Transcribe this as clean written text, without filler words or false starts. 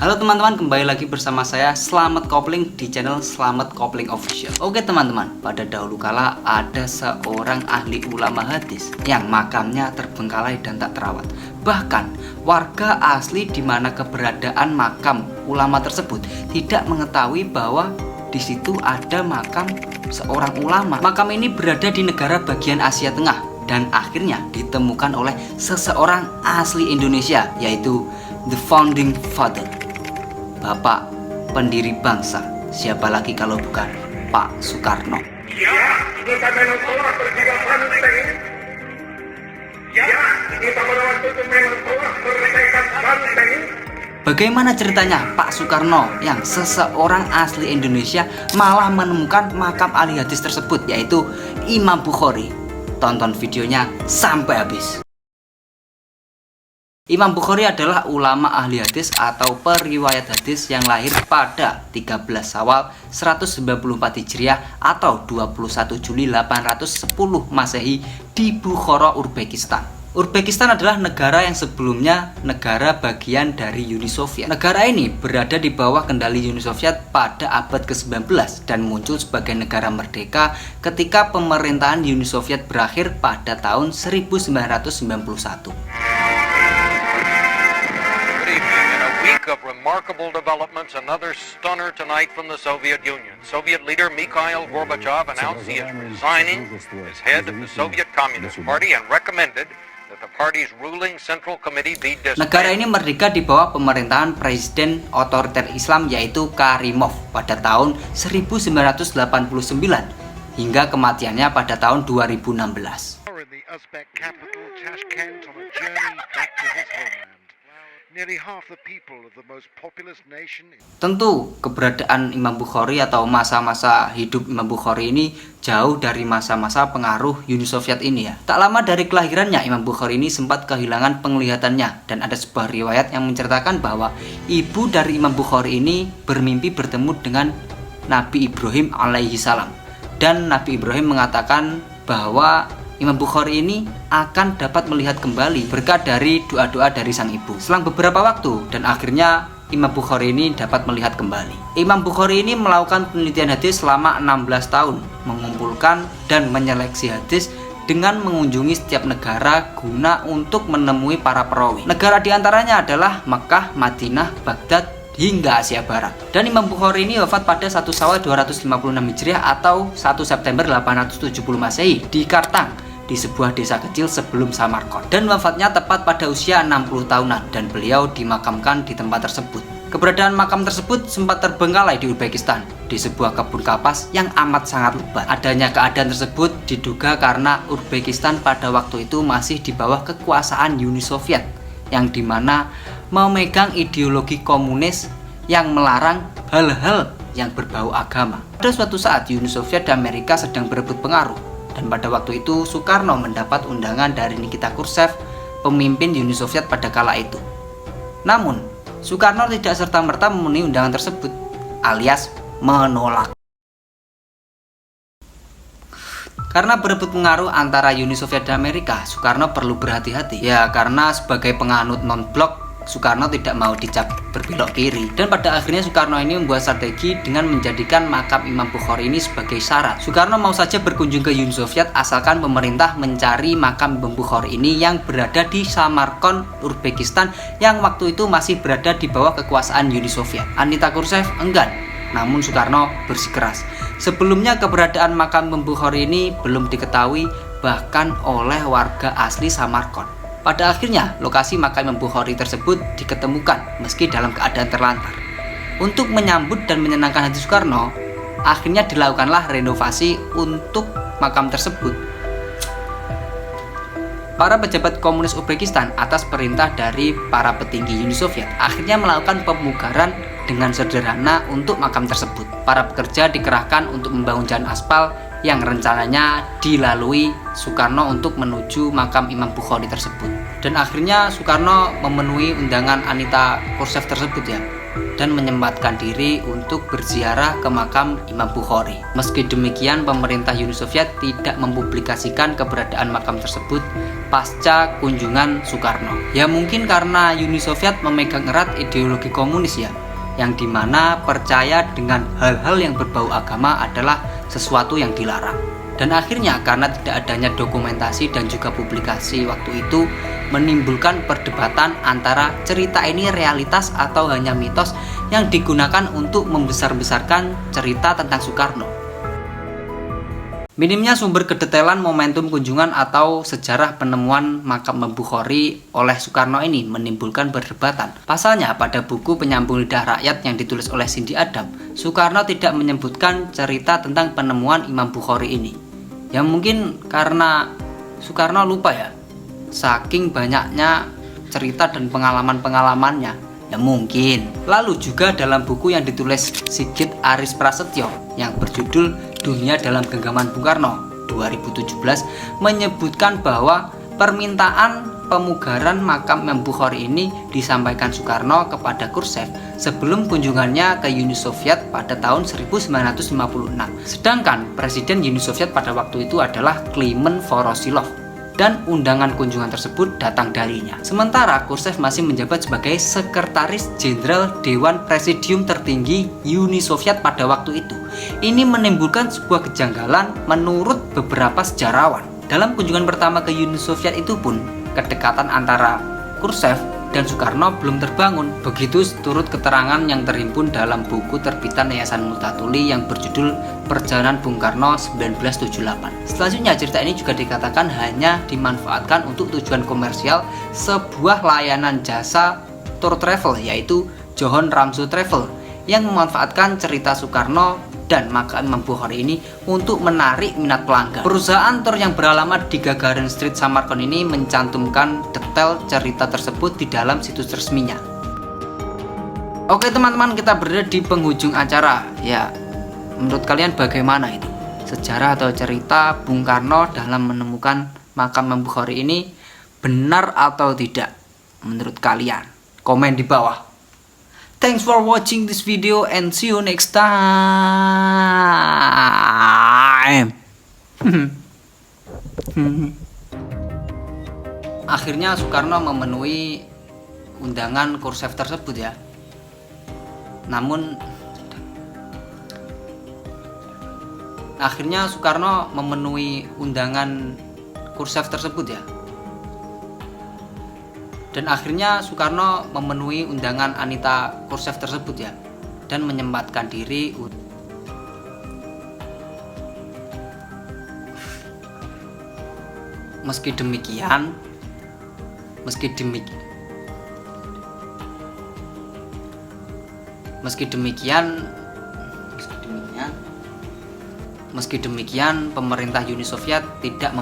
Halo teman-teman, kembali lagi bersama saya Slamet Kopling di channel Slamet Kopling Official. Oke teman-teman, pada dahulu kala ada seorang ahli ulama hadis yang makamnya terbengkalai dan tak terawat. Bahkan warga asli di mana keberadaan makam ulama tersebut tidak mengetahui bahwa di situ ada makam seorang ulama. Makam ini berada di negara bagian Asia Tengah dan akhirnya ditemukan oleh seseorang asli Indonesia, yaitu The Founding Father, Bapak pendiri bangsa. Siapa lagi kalau bukan Pak Soekarno. Ya, kita memang telah berjiwa banteng. Ya, kita pada waktu itu memang telah berdirikan banteng. Bagaimana ceritanya Pak Soekarno yang seseorang asli Indonesia malah menemukan makam ahli hadis tersebut, yaitu Imam Bukhari? Tonton videonya sampai habis. Imam Bukhari adalah ulama ahli hadis atau periwayat hadis yang lahir pada 13 Syawal 194 Hijriah atau 21 Juli 810 Masehi di Bukhara, Uzbekistan. Uzbekistan adalah negara yang sebelumnya negara bagian dari Uni Soviet. Negara ini berada di bawah kendali Uni Soviet pada abad ke-19 dan muncul sebagai negara merdeka ketika pemerintahan Uni Soviet berakhir pada tahun 1991. Of remarkable developments, another stunner tonight from the Soviet Union. Soviet leader Mikhail Gorbachev announced he is resigning as head of the Soviet Communist Party and recommended that the party's ruling Central Committee be disbanded. Negara ini merdeka di bawah pemerintahan Presiden otoriter Islam yaitu Karimov pada tahun 1989 hingga kematiannya pada tahun 2016. Tentu keberadaan Imam Bukhari atau masa-masa hidup Imam Bukhari ini jauh dari masa-masa pengaruh Uni Soviet ini ya. Tak lama dari kelahirannya, Imam Bukhari ini sempat kehilangan penglihatannya, dan ada sebuah riwayat yang menceritakan bahwa ibu dari Imam Bukhari ini bermimpi bertemu dengan Nabi Ibrahim alaihi salam, dan Nabi Ibrahim mengatakan bahwa Imam Bukhari ini akan dapat melihat kembali berkat dari doa-doa dari sang ibu. Selang beberapa waktu dan akhirnya Imam Bukhari ini dapat melihat kembali. Imam Bukhari ini melakukan penelitian hadis selama 16 tahun, mengumpulkan dan menyeleksi hadis dengan mengunjungi setiap negara guna untuk menemui para perawi. Negara diantaranya adalah Mekah, Madinah, Baghdad, hingga Asia Barat. Dan Imam Bukhari ini wafat pada 1 Syawal 256 Hijriah atau 1 September 870 Masehi di Kartang, di sebuah desa kecil sebelum Samarkand, dan wafatnya tepat pada usia 60 tahunan dan beliau dimakamkan di tempat tersebut. Keberadaan makam tersebut sempat terbengkalai di Uzbekistan di sebuah kebun kapas yang amat sangat lebat. Adanya keadaan tersebut diduga karena Uzbekistan pada waktu itu masih di bawah kekuasaan Uni Soviet yang dimana memegang ideologi komunis yang melarang hal-hal yang berbau agama. Pada suatu saat Uni Soviet dan Amerika sedang berebut pengaruh, dan pada waktu itu Soekarno mendapat undangan dari Nikita Khrushchev, pemimpin Uni Soviet pada kala itu. Namun Soekarno tidak serta-merta memenuhi undangan tersebut, alias menolak. Karena berebut pengaruh antara Uni Soviet dan Amerika, Soekarno perlu berhati-hati. Ya, karena sebagai penganut non-blok, Soekarno tidak mau dicap berbelok kiri. Dan pada akhirnya Soekarno ini membuat strategi dengan menjadikan makam Imam Bukhari ini sebagai syarat. Soekarno mau saja berkunjung ke Uni Soviet asalkan pemerintah mencari makam Imam Bukhari ini yang berada di Samarkand, Uzbekistan, yang waktu itu masih berada di bawah kekuasaan Uni Soviet. Nikita Khrushchev enggan, namun Soekarno bersikeras. Sebelumnya keberadaan makam Imam Bukhari ini belum diketahui bahkan oleh warga asli Samarkand. Pada akhirnya lokasi makam Imam Bukhari tersebut diketemukan meski dalam keadaan terlantar. Untuk menyambut dan menyenangkan hati Soekarno, akhirnya dilakukanlah renovasi untuk makam tersebut. Para pejabat komunis Uzbekistan atas perintah dari para petinggi Uni Soviet akhirnya melakukan pemugaran dengan sederhana untuk makam tersebut. Para pekerja dikerahkan untuk membangun jalan aspal yang rencananya dilalui Soekarno untuk menuju makam Imam Bukhari tersebut. Dan akhirnya Soekarno memenuhi undangan Nikita Khrushchev tersebut ya, dan menyempatkan diri untuk berziarah ke makam Imam Bukhari. Meski demikian, pemerintah Uni Soviet tidak mempublikasikan keberadaan makam tersebut pasca kunjungan Soekarno. Ya mungkin karena Uni Soviet memegang erat ideologi komunis ya, yang dimana percaya dengan hal-hal yang berbau agama adalah sesuatu yang dilarang. Dan akhirnya karena tidak adanya dokumentasi dan juga publikasi waktu itu, menimbulkan perdebatan antara cerita ini realitas atau hanya mitos yang digunakan untuk membesar-besarkan cerita tentang Soekarno. Minimnya sumber kedetailan momentum kunjungan atau sejarah penemuan makam Imam Bukhari oleh Soekarno ini menimbulkan perdebatan. Pasalnya pada buku Penyambung Lidah Rakyat yang ditulis oleh Cindy Adam, Soekarno tidak menyebutkan cerita tentang penemuan Imam Bukhari ini. Ya mungkin karena Soekarno lupa ya, saking banyaknya cerita dan pengalaman-pengalamannya, ya mungkin. Lalu juga dalam buku yang ditulis Sigit Aris Prasetyo yang berjudul Dunia dalam Genggaman Bung Karno 2017 menyebutkan bahwa permintaan pemugaran makam Imam Bukhari ini disampaikan Soekarno kepada Khrushchev sebelum kunjungannya ke Uni Soviet pada tahun 1956. Sedangkan Presiden Uni Soviet pada waktu itu adalah Kliment Voroshilov dan undangan kunjungan tersebut datang darinya. Sementara Khrushchev masih menjabat sebagai Sekretaris Jenderal Dewan Presidium tertinggi Uni Soviet pada waktu itu. Ini menimbulkan sebuah kejanggalan menurut beberapa sejarawan. Dalam kunjungan pertama ke Uni Soviet itu pun, kedekatan antara Khrushchev dan Soekarno belum terbangun. Begitu turut keterangan yang terhimpun dalam buku terbitan Yayasan Multatuli yang berjudul Perjalanan Bung Karno 1978. Selanjutnya cerita ini juga dikatakan hanya dimanfaatkan untuk tujuan komersial sebuah layanan jasa tour travel yaitu John Ramso Travel yang memanfaatkan cerita Soekarno dan makam Imam Bukhari ini untuk menarik minat pelanggan. Perusahaan tour yang beralamat di Gagarin Street Samarkand ini mencantumkan detail cerita tersebut di dalam situs resminya. Oke teman-teman, kita berada di penghujung acara. Ya, menurut kalian bagaimana itu? Sejarah atau cerita Bung Karno dalam menemukan makam Imam Bukhari ini benar atau tidak? Menurut kalian? Komen di bawah. Thanks for watching this video and see you next time. Akhirnya Soekarno memenuhi undangan Khrushchev tersebut ya. Namun akhirnya Soekarno memenuhi undangan Khrushchev tersebut ya. Dan akhirnya Soekarno memenuhi undangan Anita Khrushchev tersebut ya, dan menyempatkan diri. Meski demikian, pemerintah Uni Soviet tidak